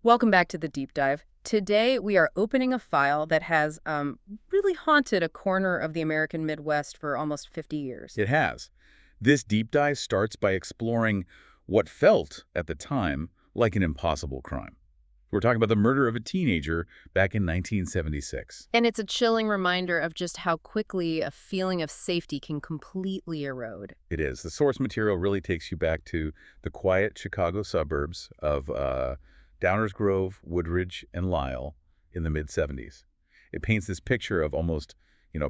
Welcome back to the deep dive. Today, we are opening a file that has really haunted a corner of the American Midwest for almost 50 years. It has. This deep dive starts by exploring what felt, at the time, like an impossible crime. We're talking about the murder of a teenager back in 1976. And it's a chilling reminder of just how quickly a feeling of safety can completely erode. It is. The source material really takes you back to the quiet Chicago suburbs of Downers Grove, Woodridge, and Lisle in the mid-'70s. It paints this picture of almost,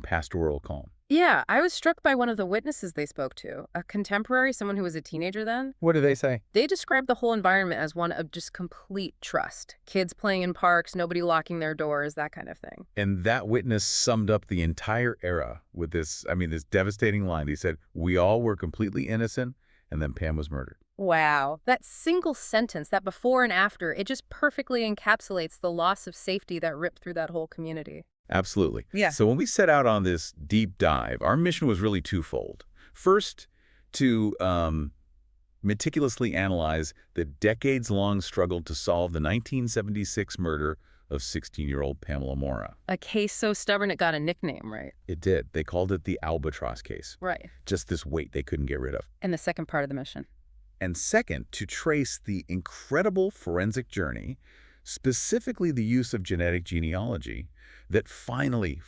pastoral calm. Yeah, I was struck by one of the witnesses they spoke to, a contemporary, someone who was a teenager then. What do they say? They described the whole environment as one of just complete trust. Kids playing in parks, nobody locking their doors, that kind of thing. And that witness summed up the entire era with this devastating line. He said, "We all were completely innocent, and then Pam was murdered." Wow. That single sentence, that before and after, it just perfectly encapsulates the loss of safety that ripped through that whole community. Absolutely. Yeah. So when we set out on this deep dive, our mission was really twofold. First, to meticulously analyze the decades-long struggle to solve the 1976 murder of 16-year-old Pamela Maura. A case so stubborn it got a nickname, right? It did. They called it the Albatross case. Right. Just this weight they couldn't get rid of. And the second part of the mission. And second, to trace the incredible forensic journey, specifically the use of genetic genealogy, that finally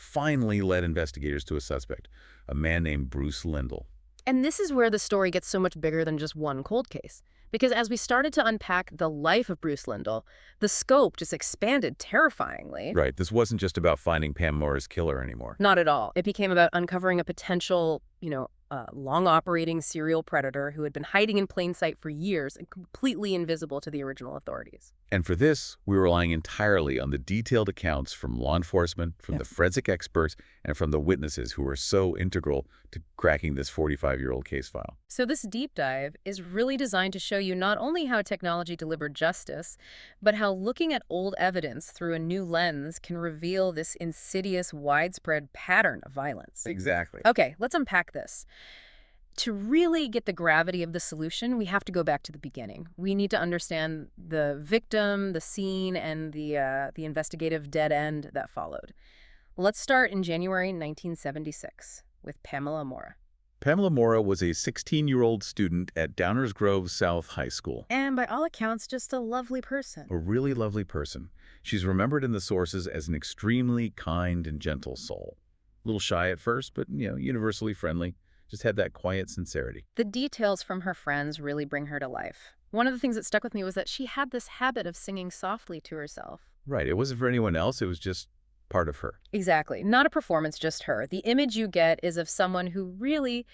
led investigators to a suspect, a man named Bruce Lindell. And this is where the story gets so much bigger than just one cold case. Because as we started to unpack the life of Bruce Lindell, the scope just expanded terrifyingly. Right. This wasn't just about finding Pam Maura's killer anymore. Not at all. It became about uncovering a potential, long-operating serial predator who had been hiding in plain sight for years and completely invisible to the original authorities. And for this, we were relying entirely on the detailed accounts from law enforcement, from the forensic experts, and from the witnesses who were so integral to cracking this 45-year-old case file. So this deep dive is really designed to show you not only how technology delivered justice, but how looking at old evidence through a new lens can reveal this insidious, widespread pattern of violence. Exactly. Okay, let's unpack this. To really get the gravity of the solution, we have to go back to the beginning. We need to understand the victim, the scene, and the investigative dead end that followed. Let's start in January 1976 with Pamela Maura. Pamela Maura was a 16-year-old student at Downers Grove South High School. And by all accounts, just a lovely person. A really lovely person. She's remembered in the sources as an extremely kind and gentle soul. A little shy at first, but, universally friendly. Just had that quiet sincerity. The details from her friends really bring her to life. One of the things that stuck with me was that she had this habit of singing softly to herself. Right. It wasn't for anyone else. It was just part of her. Exactly. Not a performance, just her. The image you get is of someone who really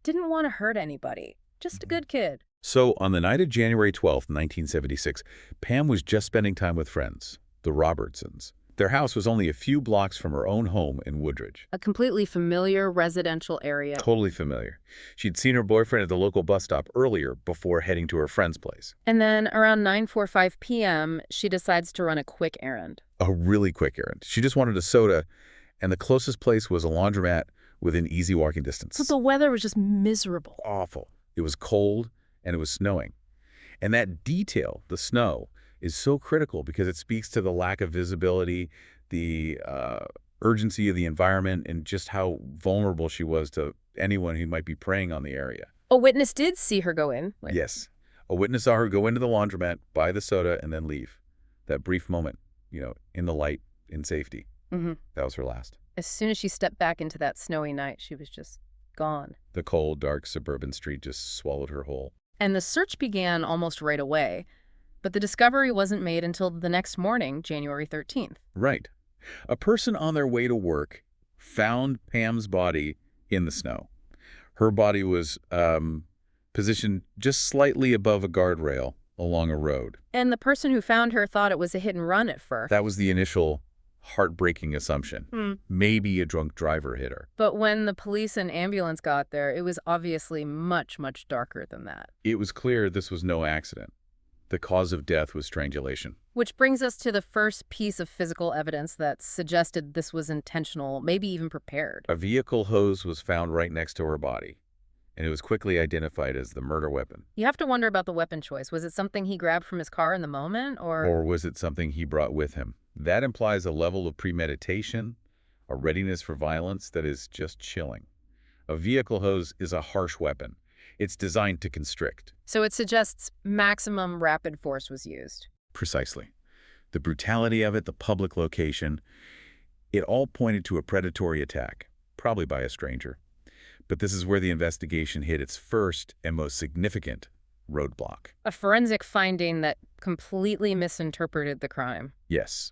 didn't want to hurt anybody. Just a good kid. So on the night of January 12th, 1976, Pam was just spending time with friends, the Robertsons. Their house was only a few blocks from her own home in Woodridge. A completely familiar residential area. Totally familiar. She'd seen her boyfriend at the local bus stop earlier before heading to her friend's place. And then around 9:45 p.m., she decides to run a quick errand. A really quick errand. She just wanted a soda, and the closest place was a laundromat within easy walking distance. But the weather was just miserable. Awful. It was cold, and it was snowing. And that detail, the snow, is so critical because it speaks to the lack of visibility, the urgency of the environment, and just how vulnerable she was to anyone who might be preying on the area. A witness did see her go in. Yes. A witness saw her go into the laundromat, buy the soda, and then leave. That brief moment, in the light, in safety. That was her last. As soon as she stepped back into that snowy night, she was just gone. The cold, dark suburban street just swallowed her whole. And the search began almost right away. But the discovery wasn't made until the next morning, January 13th. Right. A person on their way to work found Pam's body in the snow. Her body was positioned just slightly above a guardrail along a road. And the person who found her thought it was a hit and run at first. That was the initial heartbreaking assumption. Maybe a drunk driver hit her. But when the police and ambulance got there, it was obviously much, much darker than that. It was clear this was no accident. The cause of death was strangulation. Which brings us to the first piece of physical evidence that suggested this was intentional, maybe even prepared. A vehicle hose was found right next to her body. and it was quickly identified as the murder weapon. You have to wonder about the weapon choice. Was it something he grabbed from his car in the moment, or? Or was it something he brought with him? That implies a level of premeditation, a readiness for violence that is just chilling. A vehicle hose is a harsh weapon. It's designed to constrict. So it suggests maximum rapid force was used. Precisely. The brutality of it, the public location, it all pointed to a predatory attack, probably by a stranger. But this is where the investigation hit its first and most significant roadblock. A forensic finding that completely misinterpreted the crime. Yes.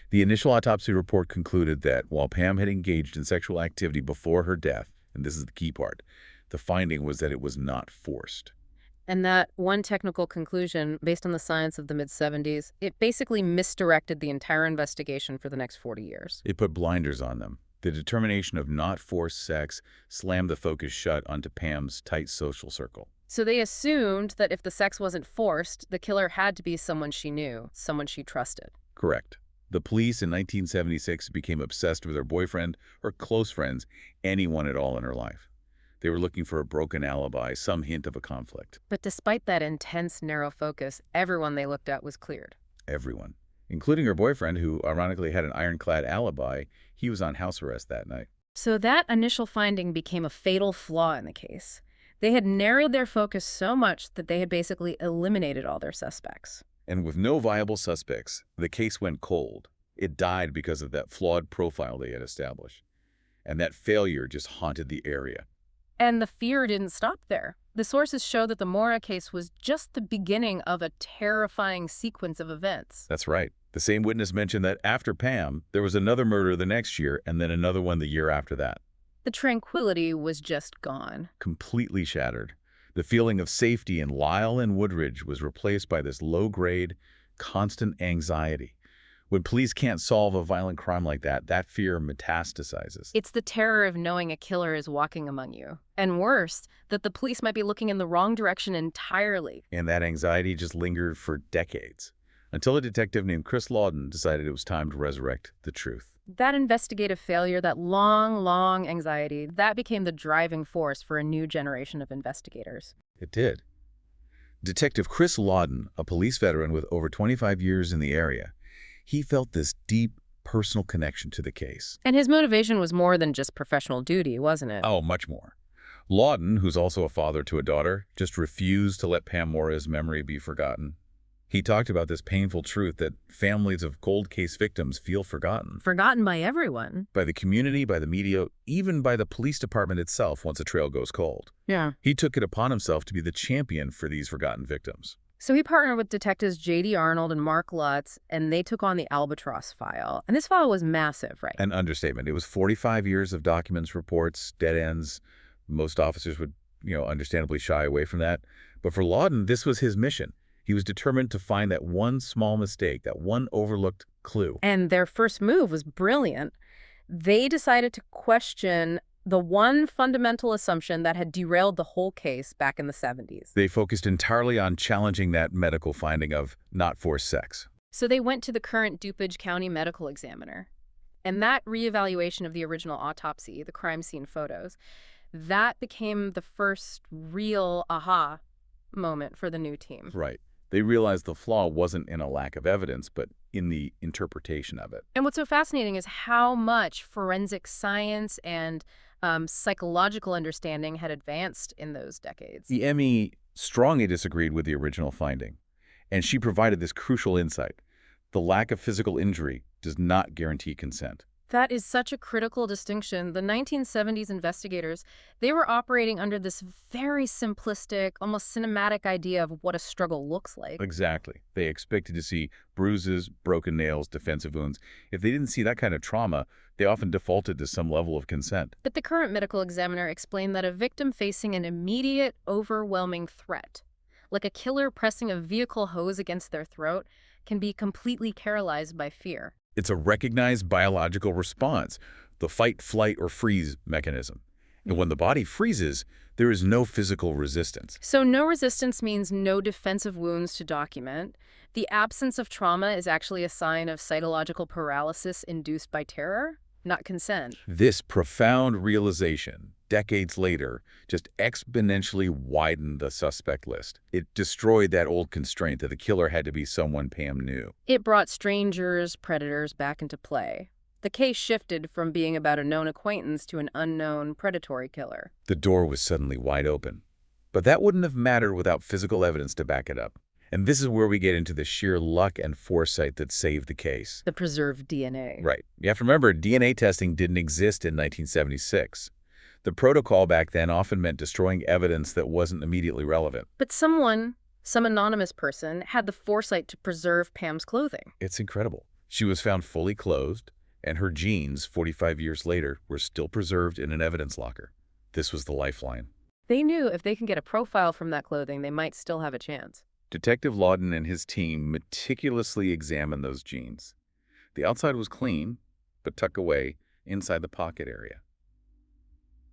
The initial autopsy report concluded that while Pam had engaged in sexual activity before her death, and this is the key part, the finding was that it was not forced. And that one technical conclusion, based on the science of the mid-70s, it basically misdirected the entire investigation for the next 40 years. It put blinders on them. The determination of not forced sex slammed the focus shut onto Pam's tight social circle. So they assumed that if the sex wasn't forced, the killer had to be someone she knew, someone she trusted. Correct. The police in 1976 became obsessed with her boyfriend or close friends, anyone at all in her life. They were looking for a broken alibi, some hint of a conflict. But despite that intense, narrow focus, everyone they looked at was cleared. Everyone, including her boyfriend, who ironically had an ironclad alibi. He was on house arrest that night. So that initial finding became a fatal flaw in the case. They had narrowed their focus so much that they had basically eliminated all their suspects. And with no viable suspects, the case went cold. It died because of that flawed profile they had established. And that failure just haunted the area. And the fear didn't stop there. The sources show that the Maura case was just the beginning of a terrifying sequence of events. That's right. The same witness mentioned that after Pam, there was another murder the next year and then another one the year after that. The tranquility was just gone. Completely shattered. The feeling of safety in Lyle and Woodridge was replaced by this low-grade, constant anxiety. When police can't solve a violent crime like that, that fear metastasizes. It's the terror of knowing a killer is walking among you. And worse, that the police might be looking in the wrong direction entirely. And that anxiety just lingered for decades, until a detective named Chris Lawden decided it was time to resurrect the truth. That investigative failure, that long anxiety, that became the driving force for a new generation of investigators. It did. Detective Chris Lawden, a police veteran with over 25 years in the area, he felt this deep personal connection to the case. And his motivation was more than just professional duty, wasn't it? Oh, much more. Lawden, who's also a father to a daughter, just refused to let Pam Maura's memory be forgotten. He talked about this painful truth that families of cold case victims feel forgotten. Forgotten by everyone. By the community, by the media, even by the police department itself once a trail goes cold. Yeah. He took it upon himself to be the champion for these forgotten victims. So he partnered with detectives J.D. Arnold and Mark Lutz, and they took on the Albatross file. And this file was massive, right? An understatement. It was 45 years of documents, reports, dead ends. Most officers would, understandably shy away from that. But for Lawden, this was his mission. He was determined to find that one small mistake, that one overlooked clue. And their first move was brilliant. They decided to question the one fundamental assumption that had derailed the whole case back in the 70s. They focused entirely on challenging that medical finding of not forced sex. So they went to the current DuPage County medical examiner. And that reevaluation of the original autopsy, the crime scene photos, that became the first real aha moment for the new team. Right. They realized the flaw wasn't in a lack of evidence, but in the interpretation of it. And what's so fascinating is how much forensic science and psychological understanding had advanced in those decades. The ME strongly disagreed with the original finding, and she provided this crucial insight. The lack of physical injury does not guarantee consent. That is such a critical distinction. The 1970s investigators, they were operating under this very simplistic, almost cinematic idea of what a struggle looks like. Exactly. They expected to see bruises, broken nails, defensive wounds. If they didn't see that kind of trauma, they often defaulted to some level of consent. But the current medical examiner explained that a victim facing an immediate, overwhelming threat, like a killer pressing a vehicle hose against their throat, can be completely paralyzed by fear. It's a recognized biological response, the fight, flight, or freeze mechanism. And when the body freezes, there is no physical resistance. So no resistance means no defensive wounds to document. The absence of trauma is actually a sign of cytological paralysis induced by terror, not consent. This profound realization decades later, just exponentially widened the suspect list. It destroyed that old constraint that the killer had to be someone Pam knew. It brought strangers, predators back into play. The case shifted from being about a known acquaintance to an unknown predatory killer. The door was suddenly wide open. But that wouldn't have mattered without physical evidence to back it up. And this is where we get into the sheer luck and foresight that saved the case. The preserved DNA. Right. You have to remember, DNA testing didn't exist in 1976. The protocol back then often meant destroying evidence that wasn't immediately relevant. But someone, some anonymous person, had the foresight to preserve Pam's clothing. It's incredible. She was found fully clothed, and her jeans, 45 years later, were still preserved in an evidence locker. This was the lifeline. They knew if they can get a profile from that clothing, they might still have a chance. Detective Lawton and his team meticulously examined those jeans. The outside was clean, but tucked away inside the pocket area.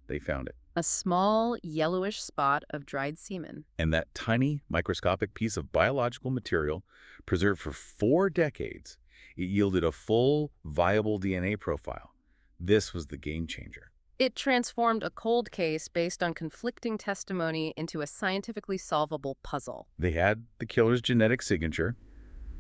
They found it. A small, yellowish spot of dried semen. And that tiny, microscopic piece of biological material, preserved for 4 decades, it yielded a full, viable DNA profile. This was the game changer. It transformed a cold case based on conflicting testimony into a scientifically solvable puzzle. They had the killer's genetic signature.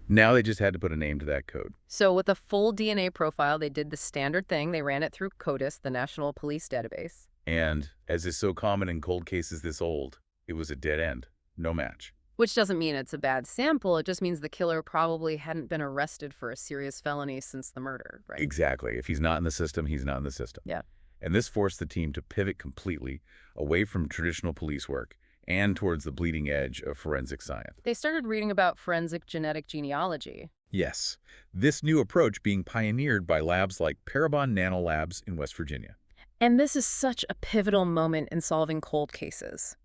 Now they just had to put a name to that code. So with a full DNA profile, they did the standard thing. They ran it through CODIS, the National Police Database. And, as is so common in cold cases this old, it was a dead end. No match. Which doesn't mean it's a bad sample. It just means the killer probably hadn't been arrested for a serious felony since the murder, right? Exactly. If he's not in the system, he's not in the system. Yeah. And this forced the team to pivot completely away from traditional police work and towards the bleeding edge of forensic science. They started reading about forensic genetic genealogy. Yes, this new approach being pioneered by labs like Parabon Nanolabs in West Virginia. And this is such a pivotal moment in solving cold cases.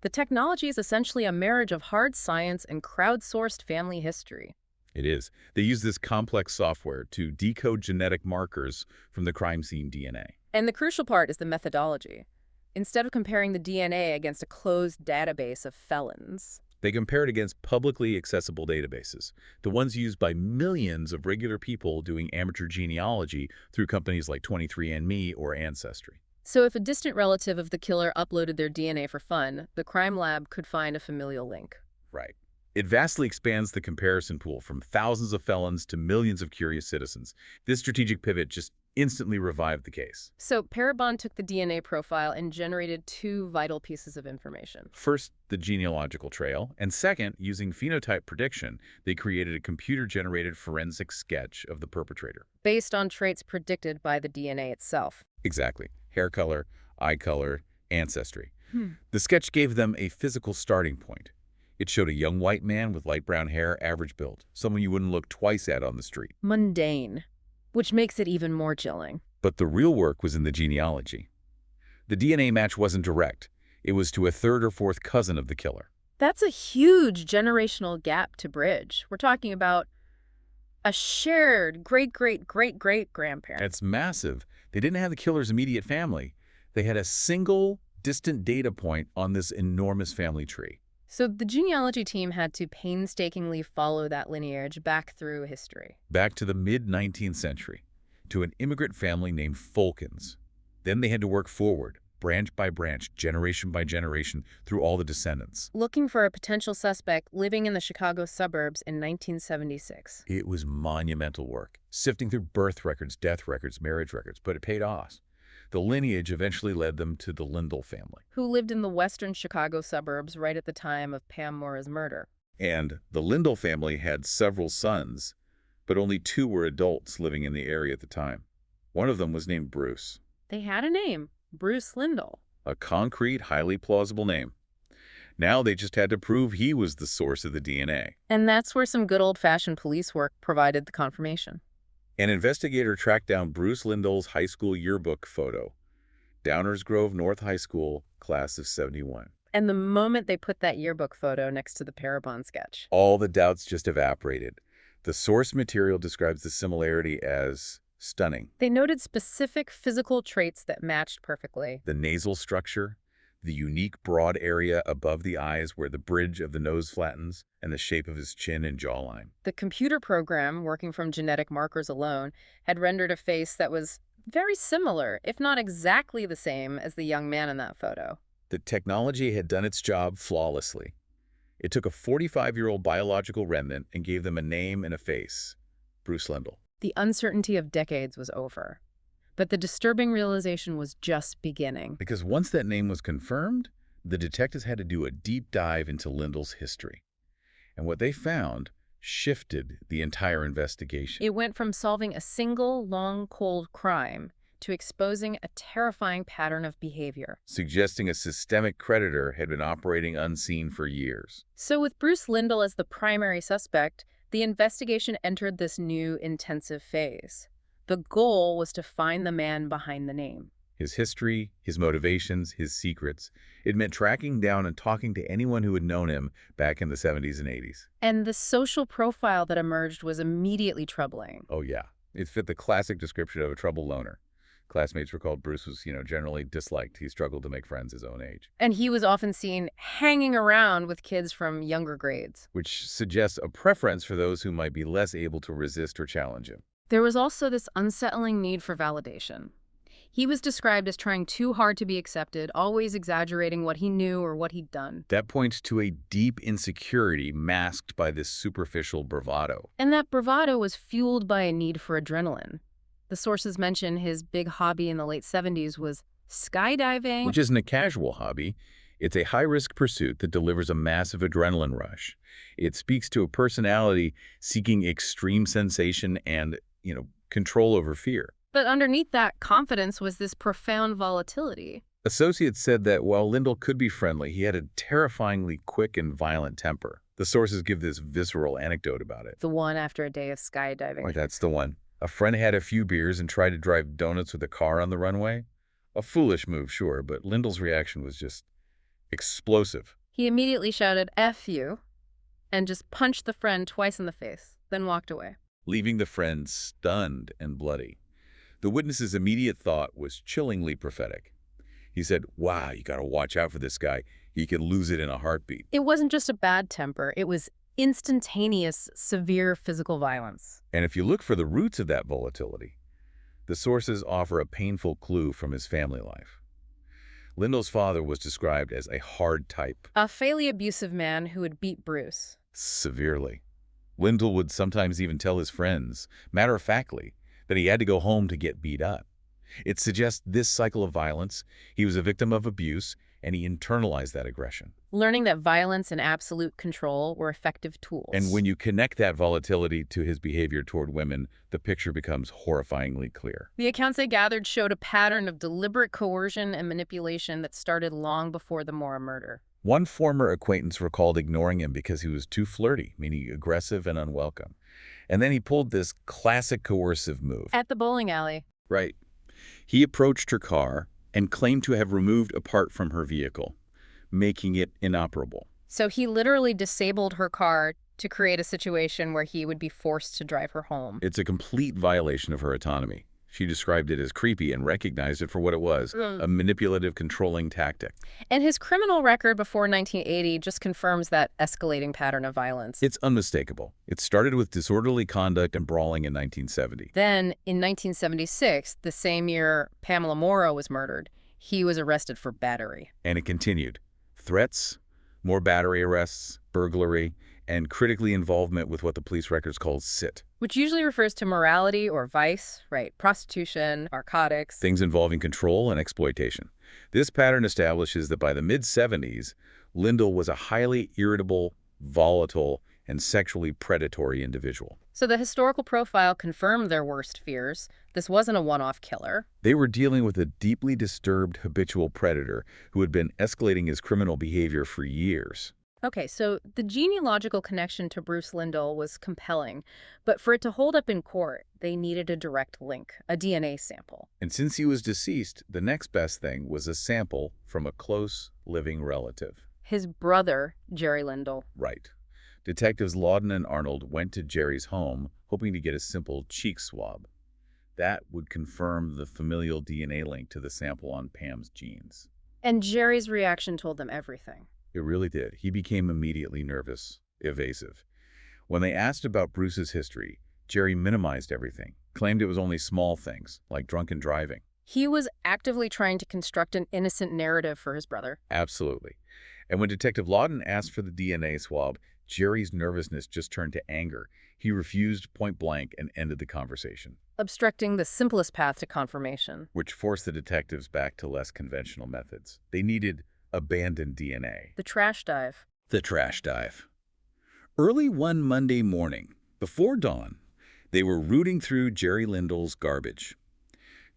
The technology is essentially a marriage of hard science and crowdsourced family history. It is. They use this complex software to decode genetic markers from the crime scene DNA. And the crucial part is the methodology. Instead of comparing the DNA against a closed database of felons, They compare it against publicly accessible databases, the ones used by millions of regular people doing amateur genealogy through companies like 23andMe or Ancestry. so if a distant relative of the killer uploaded their DNA for fun, the crime lab could find a familial link. Right. It vastly expands the comparison pool from thousands of felons to millions of curious citizens. This strategic pivot just instantly revived the case. So Parabon took the DNA profile and generated 2 vital pieces of information. First, the genealogical trail, and second, using phenotype prediction, they created a computer-generated forensic sketch of the perpetrator. Based on traits predicted by the DNA itself. Exactly. Hair color, eye color, ancestry. Hmm. The sketch gave them a physical starting point. It showed a young white man with light brown hair, average build, someone you wouldn't look twice at on the street. Mundane, which makes it even more chilling. But the real work was in the genealogy. The DNA match wasn't direct. It was to a 3rd or 4th cousin of the killer. That's a huge generational gap to bridge. We're talking about a shared great-great-great-great-grandparent. It's massive. They didn't have the killer's immediate family. They had a single distant data point on this enormous family tree. So the genealogy team had to painstakingly follow that lineage back through history. Back to the mid-19th century, to an immigrant family named Fulkins. Then they had to work forward, branch by branch, generation by generation, through all the descendants. Looking for a potential suspect living in the Chicago suburbs in 1976. It was monumental work, sifting through birth records, death records, marriage records, but it paid off. The lineage eventually led them to the Lindell family. Who lived in the western Chicago suburbs right at the time of Pam Maura's murder. And the Lindell family had several sons, but only 2 were adults living in the area at the time. One of them was named Bruce. They had a name, Bruce Lindell. A concrete, highly plausible name. Now they just had to prove he was the source of the DNA. And that's where some good old-fashioned police work provided the confirmation. An investigator tracked down Bruce Lindell's high school yearbook photo. Downers Grove North High School, class of '71. And the moment they put that yearbook photo next to the Parabon sketch, All the doubts just evaporated. The source material describes the similarity as stunning. they noted specific physical traits that matched perfectly. The nasal structure, the unique broad area above the eyes where the bridge of the nose flattens, and the shape of his chin and jawline. The computer program, working from genetic markers alone, had rendered a face that was very similar, if not exactly the same as the young man in that photo. The technology had done its job flawlessly. It took a 45-year-old biological remnant and gave them a name and a face. Bruce Lindell. The uncertainty of decades was over. But the disturbing realization was just beginning. Because once that name was confirmed, the detectives had to do a deep dive into Lindell's history. And what they found shifted the entire investigation. It went from solving a single, long, cold crime to exposing a terrifying pattern of behavior. Suggesting a systemic creditor had been operating unseen for years. So with Bruce Lindell as the primary suspect, the investigation entered this new intensive phase. The goal was to find the man behind the name. His history, his motivations, his secrets. It meant tracking down and talking to anyone who had known him back in the 70s and 80s. And the social profile that emerged was immediately troubling. Oh, yeah. It fit the classic description of a troubled loner. Classmates recalled Bruce was, generally disliked. He struggled to make friends his own age. And he was often seen hanging around with kids from younger grades. Which suggests a preference for those who might be less able to resist or challenge him. There was also this unsettling need for validation. He was described as trying too hard to be accepted, always exaggerating what he knew or what he'd done. That points to a deep insecurity masked by this superficial bravado. And that bravado was fueled by a need for adrenaline. The sources mention his big hobby in the late 70s was skydiving. Which isn't a casual hobby. It's a high-risk pursuit that delivers a massive adrenaline rush. It speaks to a personality seeking extreme sensation and, control over fear. But underneath that confidence was this profound volatility. Associates said that while Lindell could be friendly, he had a terrifyingly quick and violent temper. The sources give this visceral anecdote about it. The one after a day of skydiving. Like, that's the one. A friend had a few beers and tried to drive donuts with a car on the runway. A foolish move, sure, but Lindell's reaction was just explosive. He immediately shouted, "F you," and just punched the friend twice in the face, then walked away. Leaving the friend stunned and bloody. The witness's immediate thought was chillingly prophetic. He said, "Wow, you gotta watch out for this guy. He could lose it in a heartbeat." It wasn't just a bad temper. It was instantaneous, severe physical violence. And if you look for the roots of that volatility, the sources offer a painful clue from his family life. Lindell's father was described as a hard type. A fairly abusive man who would beat Bruce. Severely. Lindell would sometimes even tell his friends, matter-of-factly, that he had to go home to get beat up. It suggests this cycle of violence. He was a victim of abuse, and he internalized that aggression. Learning that violence and absolute control were effective tools. And when you connect that volatility to his behavior toward women, the picture becomes horrifyingly clear. The accounts they gathered showed a pattern of deliberate coercion and manipulation that started long before the Maura murder. One former acquaintance recalled ignoring him because he was too flirty, meaning aggressive and unwelcome. And then he pulled this classic coercive move. At the bowling alley. Right. He approached her car and claimed to have removed a part from her vehicle, making it inoperable. So he literally disabled her car to create a situation where he would be forced to drive her home. It's a complete violation of her autonomy. She described it as creepy and recognized it for what it was, a manipulative, controlling tactic. And his criminal record before 1980 just confirms that escalating pattern of violence. It's unmistakable. It started with disorderly conduct and brawling in 1970. Then, in 1976, the same year Pamela Maura was murdered, he was arrested for battery. And it continued. Threats, more battery arrests, burglary, and critically involvement with what the police records called SIT. Which usually refers to morality or vice, right? Prostitution, narcotics. Things involving control and exploitation. This pattern establishes that by the mid-70s, Lindell was a highly irritable, volatile, and sexually predatory individual. So the historical profile confirmed their worst fears. This wasn't a one-off killer. They were dealing with a deeply disturbed habitual predator who had been escalating his criminal behavior for years. Okay, so the genealogical connection to Bruce Lindell was compelling, but for it to hold up in court, they needed a direct link, a DNA sample. And since he was deceased, the next best thing was a sample from a close living relative. His brother, Jerry Lindell. Right. Detectives Lawden and Arnold went to Jerry's home, hoping to get a simple cheek swab. That would confirm the familial DNA link to the sample on Pam's genes. And Jerry's reaction told them everything. It really did. He became immediately nervous, evasive. When they asked about Bruce's history, Jerry minimized everything. claimed it was only small things, like drunken driving. He was actively trying to construct an innocent narrative for his brother. Absolutely. And when Detective Lawton asked for the DNA swab, Jerry's nervousness just turned to anger. He refused point blank and ended the conversation, Obstructing the simplest path to confirmation. which forced the detectives back to less conventional methods. They needed abandoned DNA. The trash dive. The trash dive. Early one Monday morning, before dawn, they were rooting through Jerry Lindahl's garbage,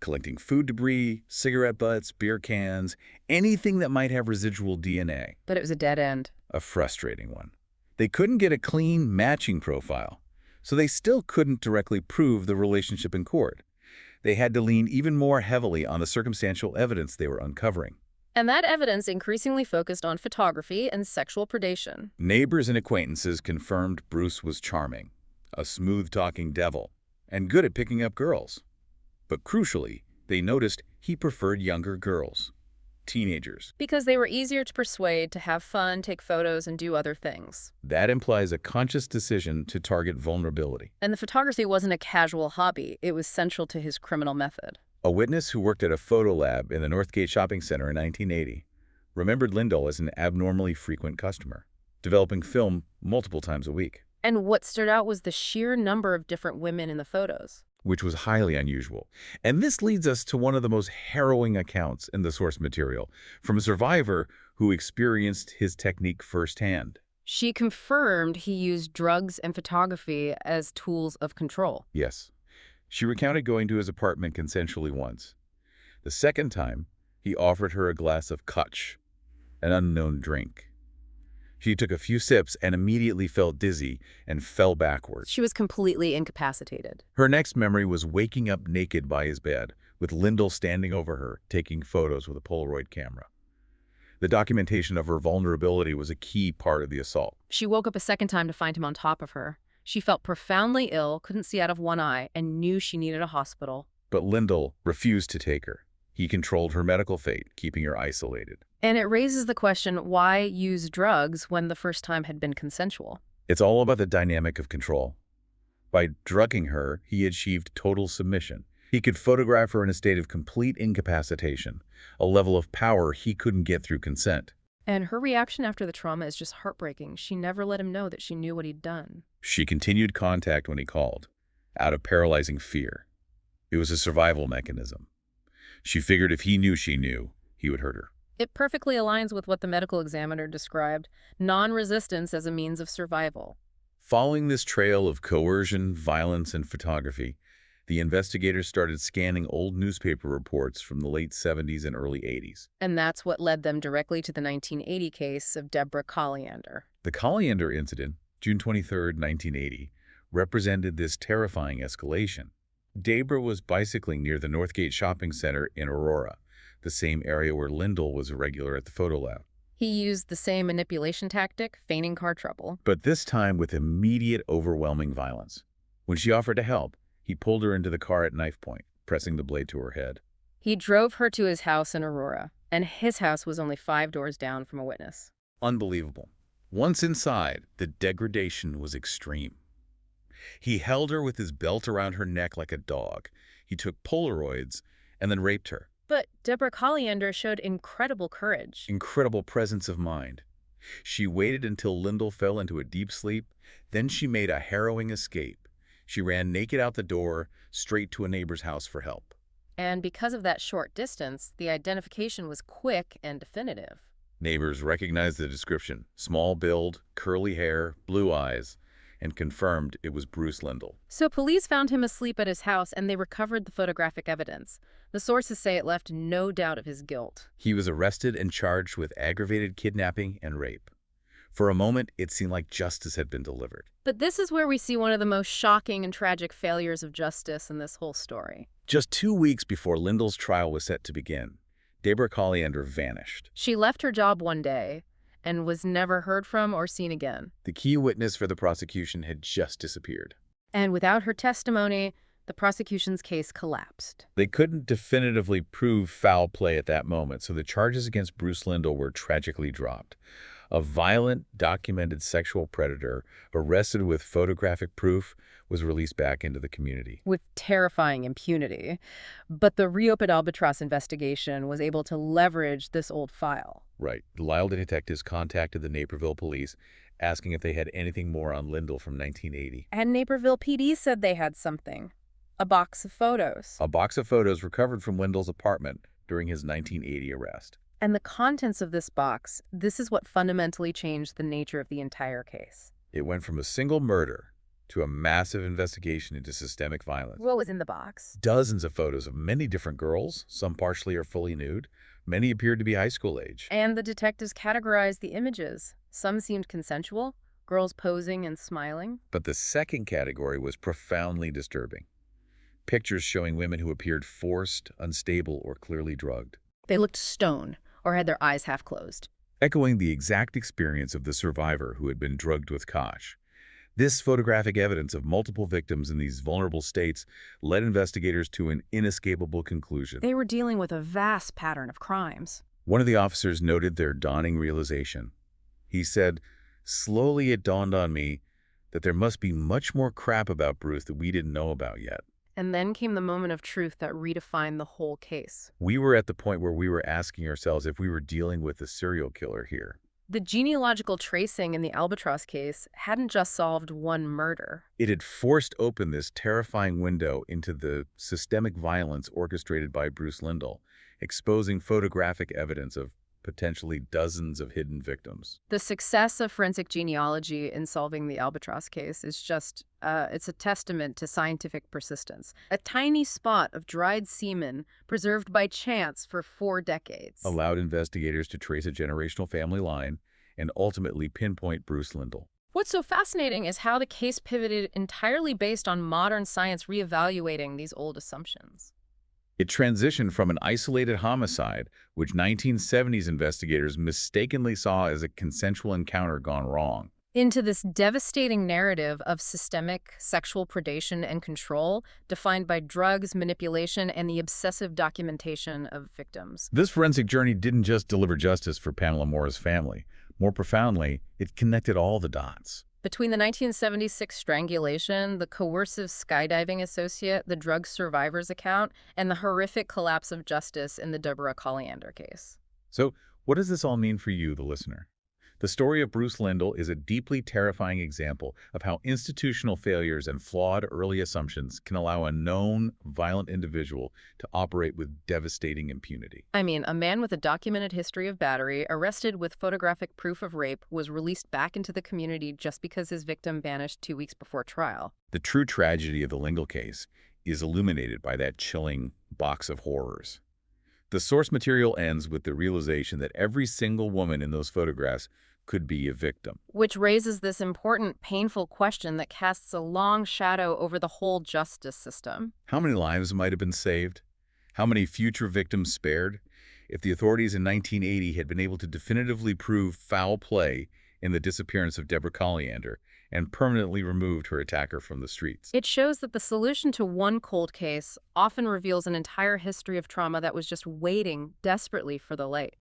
collecting food debris, cigarette butts, beer cans, anything that might have residual DNA. But it was a dead end. A frustrating one. They couldn't get a clean matching profile, so they still couldn't directly prove the relationship in court. They had to lean even more heavily on the circumstantial evidence they were uncovering. And that evidence increasingly focused on photography and sexual predation. Neighbors and acquaintances confirmed Bruce was charming, a smooth-talking devil, and good at picking up girls. But crucially, they noticed he preferred younger girls, teenagers. Because they were easier to persuade to have fun, take photos, and do other things. That implies a conscious decision to target vulnerability. And the photography wasn't a casual hobby. It was central to his criminal method. A witness who worked at a photo lab in the Northgate Shopping Center in 1980 remembered Lindahl as an abnormally frequent customer, developing film multiple times a week, And what stood out was the sheer number of different women in the photos. which was highly unusual. And this leads us to one of the most harrowing accounts in the source material from a survivor who experienced his technique firsthand. She confirmed he used drugs and photography as tools of control. Yes, she recounted going to his apartment consensually once. The second time, he offered her a glass of kutch, an unknown drink. She took a few sips and immediately felt dizzy and fell backwards. She was completely incapacitated. Her next memory was waking up naked by his bed, with Lindahl standing over her, taking photos with a Polaroid camera. The documentation of her vulnerability was a key part of the assault. She woke up a second time to find him on top of her. She felt profoundly ill, couldn't see out of one eye, and knew she needed a hospital. But Lindahl refused to take her. He controlled her medical fate, keeping her isolated. And it raises the question, why use drugs when the first time had been consensual? It's all about the dynamic of control. By drugging her, he achieved total submission. He could photograph her in a state of complete incapacitation, a level of power he couldn't get through consent. And her reaction after the trauma is just heartbreaking. She never let him know that she knew what he'd done. She continued contact when he called, out of paralyzing fear. It was a survival mechanism. She figured if he knew she knew, he would hurt her. It perfectly aligns with what the medical examiner described, non-resistance as a means of survival. Following this trail of coercion, violence, and photography, the investigators started scanning old newspaper reports from the late 70s and early 80s. And that's what led them directly to the 1980 case of Deborah Colliander. The Colliander incident, June 23, 1980, represented this terrifying escalation. Deborah was bicycling near the Northgate Shopping Center in Aurora, the same area where Lindahl was a regular at the photo lab. He used the same manipulation tactic, feigning car trouble. But this time with immediate, overwhelming violence. When she offered to help, he pulled her into the car at knife point, pressing the blade to her head. He drove her to his house in Aurora, and his house was only 5 doors down from a witness. Unbelievable. Once inside, the degradation was extreme. He held her with his belt around her neck like a dog. He took Polaroids and then raped her. But Deborah Colliander showed incredible courage. Incredible presence of mind. She waited until Lindahl fell into a deep sleep. Then she made a harrowing escape. She ran naked out the door, straight to a neighbor's house for help. And because of that short distance, the identification was quick and definitive. Neighbors recognized the description: small build, curly hair, blue eyes, and confirmed it was Bruce Lindahl. So police found him asleep at his house, and they recovered the photographic evidence. The sources say it left no doubt of his guilt. He was arrested and charged with aggravated kidnapping and rape. For a moment, it seemed like justice had been delivered. But this is where we see one of the most shocking and tragic failures of justice in this whole story. Just 2 weeks before Lindahl's trial was set to begin, Deborah Colliander vanished. She left her job one day and was never heard from or seen again. The key witness for the prosecution had just disappeared. And without her testimony, the prosecution's case collapsed. They couldn't definitively prove foul play at that moment, so the charges against Bruce Lindahl were tragically dropped. A violent, documented sexual predator arrested with photographic proof was released back into the community. With terrifying impunity. But the reopened Albatross investigation was able to leverage this old file. Right. The Lyle detectives contacted the Naperville police, asking if they had anything more on Lyndall from 1980. And Naperville PD said they had something. A box of photos. A box of photos recovered from Lyndall's apartment during his 1980 arrest. And the contents of this box, this is what fundamentally changed the nature of the entire case. It went from a single murder to a massive investigation into systemic violence. What was in the box? Dozens of photos of many different girls, some partially or fully nude. Many appeared to be high school age. And the detectives categorized the images. Some seemed consensual, girls posing and smiling. But the second category was profoundly disturbing. Pictures showing women who appeared forced, unstable, or clearly drugged. They looked stone or had their eyes half closed. Echoing the exact experience of the survivor who had been drugged with Koch. This photographic evidence of multiple victims in these vulnerable states led investigators to an inescapable conclusion. They were dealing with a vast pattern of crimes. One of the officers noted their dawning realization. He said, "Slowly it dawned on me that there must be much more crap about Bruce that we didn't know about yet." And then came the moment of truth that redefined the whole case. We were at the point where we were asking ourselves if we were dealing with a serial killer here. The genealogical tracing in the Albatross case hadn't just solved one murder. It had forced open this terrifying window into the systemic violence orchestrated by Bruce Lyndall, exposing photographic evidence of potentially dozens of hidden victims. The success of forensic genealogy in solving the Albatross case is just, it's a testament to scientific persistence. A tiny spot of dried semen preserved by chance for 4 decades. Allowed investigators to trace a generational family line and ultimately pinpoint Bruce Lyndall. What's so fascinating is how the case pivoted entirely based on modern science reevaluating these old assumptions. It transitioned from an isolated homicide, which 1970s investigators mistakenly saw as a consensual encounter gone wrong, into this devastating narrative of systemic sexual predation and control defined by drugs, manipulation, and the obsessive documentation of victims. This forensic journey didn't just deliver justice for Pamela Maura's family. More profoundly, it connected all the dots. Between the 1976 strangulation, the coercive skydiving associate, the drug survivor's account, and the horrific collapse of justice in the Deborah Colliander case. So, what does this all mean for you, the listener? The story of Bruce Lyndall is a deeply terrifying example of how institutional failures and flawed early assumptions can allow a known, violent individual to operate with devastating impunity. I mean, a man with a documented history of battery, arrested with photographic proof of rape, was released back into the community just because his victim vanished 2 weeks before trial. The true tragedy of the Lyndall case is illuminated by that chilling box of horrors. The source material ends with the realization that every single woman in those photographs could be a victim. Which raises this important, painful question that casts a long shadow over the whole justice system. How many lives might have been saved? How many future victims spared? If the authorities in 1980 had been able to definitively prove foul play in the disappearance of Deborah Colliander and permanently removed her attacker from the streets. It shows that the solution to one cold case often reveals an entire history of trauma that was just waiting desperately for the light.